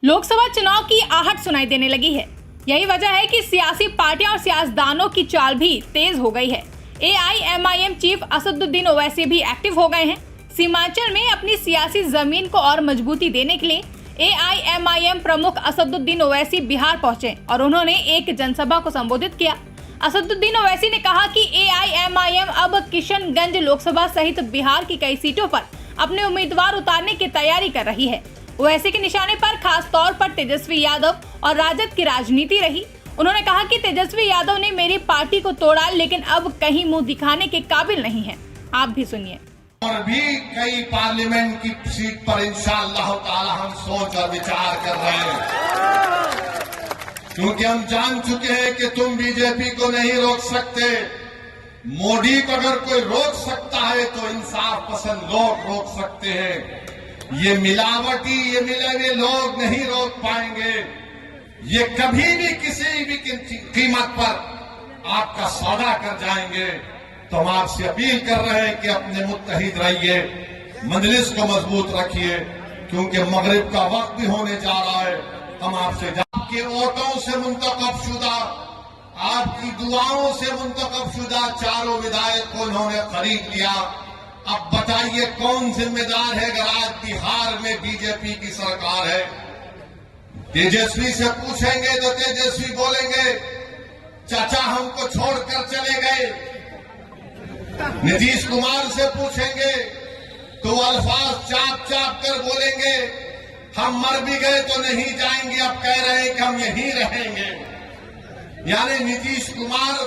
लोकसभा चुनाव की आहट सुनाई देने लगी है। यही वजह है कि सियासी पार्टियां और सियासतदानों की चाल भी तेज हो गई है। AIMIM चीफ असदुद्दीन ओवैसी भी एक्टिव हो गए हैं। सीमांचल में अपनी सियासी जमीन को और मजबूती देने के लिए AIMIM प्रमुख असदुद्दीन ओवैसी बिहार पहुंचे और उन्होंने एक जनसभा को संबोधित किया। असदुद्दीन ओवैसी ने कहा कि AIMIM अब किशनगंज लोकसभा सहित बिहार की कई सीटों पर अपने उम्मीदवार उतारने की तैयारी कर रही है। ओवैसी के निशाने पर खास तौर पर तेजस्वी यादव और राजद की राजनीति रही। उन्होंने कहा कि तेजस्वी यादव ने मेरी पार्टी को तोड़ा, लेकिन अब कहीं मुंह दिखाने के काबिल नहीं है। आप भी सुनिए। और भी कई पार्लियामेंट की सीट पर इंशाअल्लाह ताला हम सोच और विचार कर रहे हैं, क्योंकि हम जान चुके हैं कि तुम बीजेपी को नहीं रोक सकते। मोदी को अगर कोई रोक सकता है तो इंसाफ पसंद लोग रोक सकते हैं। ये मिलावटी, ये मिले हुए लोग नहीं रोक पाएंगे। ये कभी भी किसी भी कीमत पर आपका सौदा कर जाएंगे। तो हम आपसे अपील कर रहे हैं कि अपने मुत्तहिद रहिए, मजलिस को मजबूत रखिए, क्योंकि मगरिब का वक्त भी होने जा रहा है। हम आपसे आपके वोटों से मुंतखब शुदा, आपकी दुआओं से मुंतखब शुदा चारों विधायक को उन्होंने खरीद लिया। अब बताइए कौन जिम्मेदार है अगर आज बिहार में बीजेपी की सरकार है? तेजस्वी से पूछेंगे तो तेजस्वी बोलेंगे चाचा हमको छोड़कर चले गए। नीतीश कुमार से पूछेंगे तो अल्फाज चाप चाप कर बोलेंगे हम मर भी गए तो नहीं जाएंगे, अब कह रहे हैं कि हम यहीं रहेंगे। यानी नीतीश कुमार,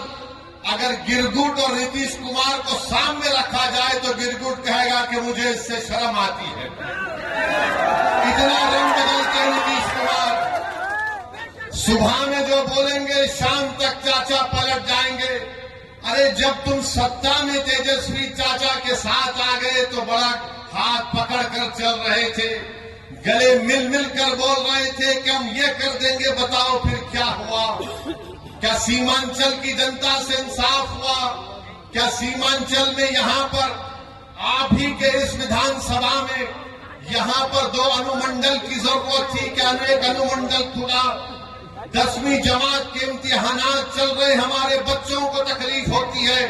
अगर गिरगुट और नीतीश कुमार को सामने रखा जाए तो गिरगुट कहेगा कि मुझे इससे शर्म आती है। इतना रंग बदलते नीतीश कुमार, सुबह में जो बोलेंगे शाम तक चाचा पलट जाएंगे। अरे जब तुम सत्ता में तेजस्वी चाचा के साथ आ गए तो बड़ा हाथ पकड़ कर चल रहे थे, गले मिल मिल कर बोल रहे थे कि हम ये कर देंगे। बताओ फिर क्या हुआ? क्या सीमांचल की जनता से इंसाफ हुआ? क्या सीमांचल में यहाँ पर आप ही के इस विधानसभा में यहाँ पर 2 अनुमंडल की जरूरत थी? क्या एक अनुमंडल खुला? 10वीं जमात के इम्तिहानात चल रहे, हमारे बच्चों को तकलीफ होती है,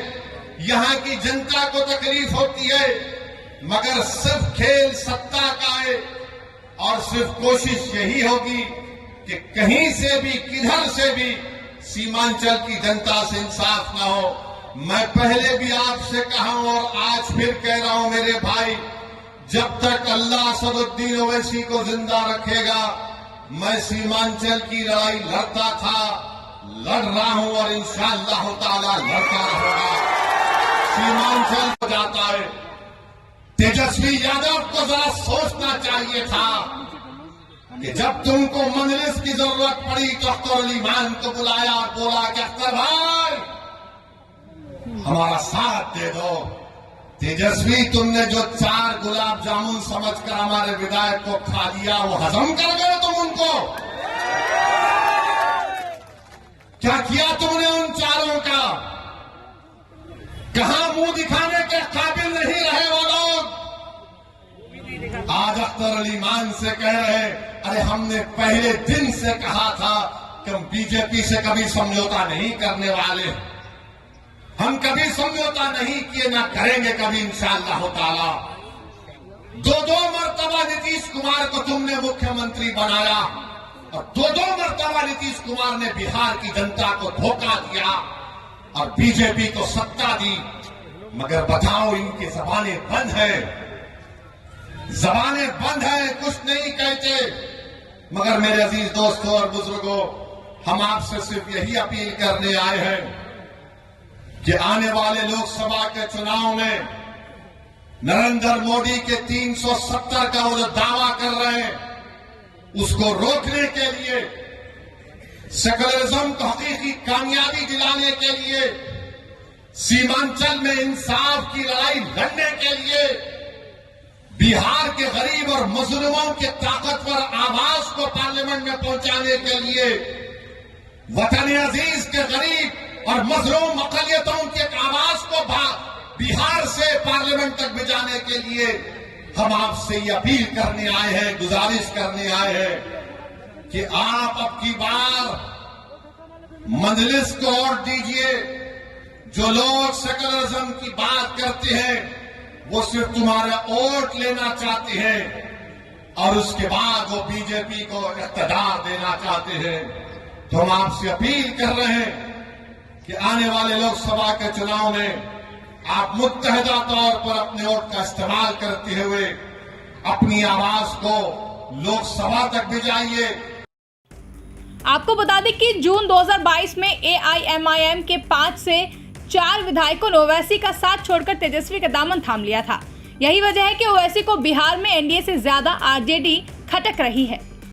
यहाँ की जनता को तकलीफ होती है, मगर सिर्फ खेल सत्ता का है और सिर्फ कोशिश यही होगी कि कहीं से भी किधर से भी सीमांचल की जनता से इंसाफ ना हो। मैं पहले भी आपसे कहा हूं और आज फिर कह रहा हूं मेरे भाई, जब तक अल्लाह असदुद्दीन ओवैसी को जिंदा रखेगा मैं सीमांचल की लड़ाई लड़ता था, लड़ रहा हूं और इंशाअल्लाह ताला लड़ता रहूंगा। सीमांचल हो जाता है। तेजस्वी यादव को जरा सोचना चाहिए था कि जब तुमको मजलिस की जरूरत पड़ी तो अख्तर अली मान को बुलाया और बोला कि अख्तर भाई हमारा साथ दे दो। तेजस्वी तुमने जो 4 गुलाब जामुन समझकर हमारे विधायक को खा दिया, वो हजम कर गए तुम उनको? क्या किया तुमने उन चारों का? कहां मुंह दिखाने के काबिल नहीं रहे वो लोग? आज अख्तर अली मान से कह रहे, अरे हमने पहले दिन से कहा था कि हम बीजेपी से कभी समझौता नहीं करने वाले, हम कभी समझौता नहीं किए, ना करेंगे कभी इंशाअल्लाह ताला। 2 मरतबा नीतीश कुमार को तुमने मुख्यमंत्री बनाया और 2 मरतबा नीतीश कुमार ने बिहार की जनता को धोखा दिया और बीजेपी को सत्ता दी। मगर बताओ इनकी जबानें बंद है, जबानें बंद है, कुछ नहीं कहते। मगर मेरे अजीज दोस्तों और बुजुर्गों, हम आपसे सिर्फ यही अपील करने आए हैं कि आने वाले लोकसभा के चुनाव में नरेंद्र मोदी के 370 का वो जो दावा कर रहे हैं उसको रोकने के लिए, सेकुलरिज्म को हकीकी कामयाबी दिलाने के लिए, सीमांचल में इंसाफ की लड़ाई लड़ने के लिए, बिहार के गरीब और मजलूमों के ताकतवर आवाज को पार्लियामेंट में पहुंचाने के लिए, वतन अजीज के गरीब और मजलूम अकलियतों की आवाज को बिहार से पार्लियामेंट तक भिजाने के लिए हम आपसे ये अपील करने आए हैं, गुजारिश करने आए हैं कि आप अब की बार मजलिस को वोट दीजिए। जो लोग सेकुलरिज्म की बात करते हैं वो सिर्फ तुम्हारा वोट लेना चाहते हैं और उसके बाद वो बीजेपी को इख्तियार देना चाहते हैं। तो हम आपसे अपील कर रहे हैं कि आने वाले लोकसभा के चुनाव में आप मुत्तहिदा तौर पर अपने वोट का इस्तेमाल करते हुए अपनी आवाज को लोकसभा तक भिजाइए। आपको बता दें कि जून 2022 में AIMIM के 5 से 4 विधायकों ने ओवैसी का साथ छोड़कर तेजस्वी का दामन थाम लिया था। यही वजह है कि ओवैसी को बिहार में एनडीए से ज्यादा आरजेडी खटक रही है।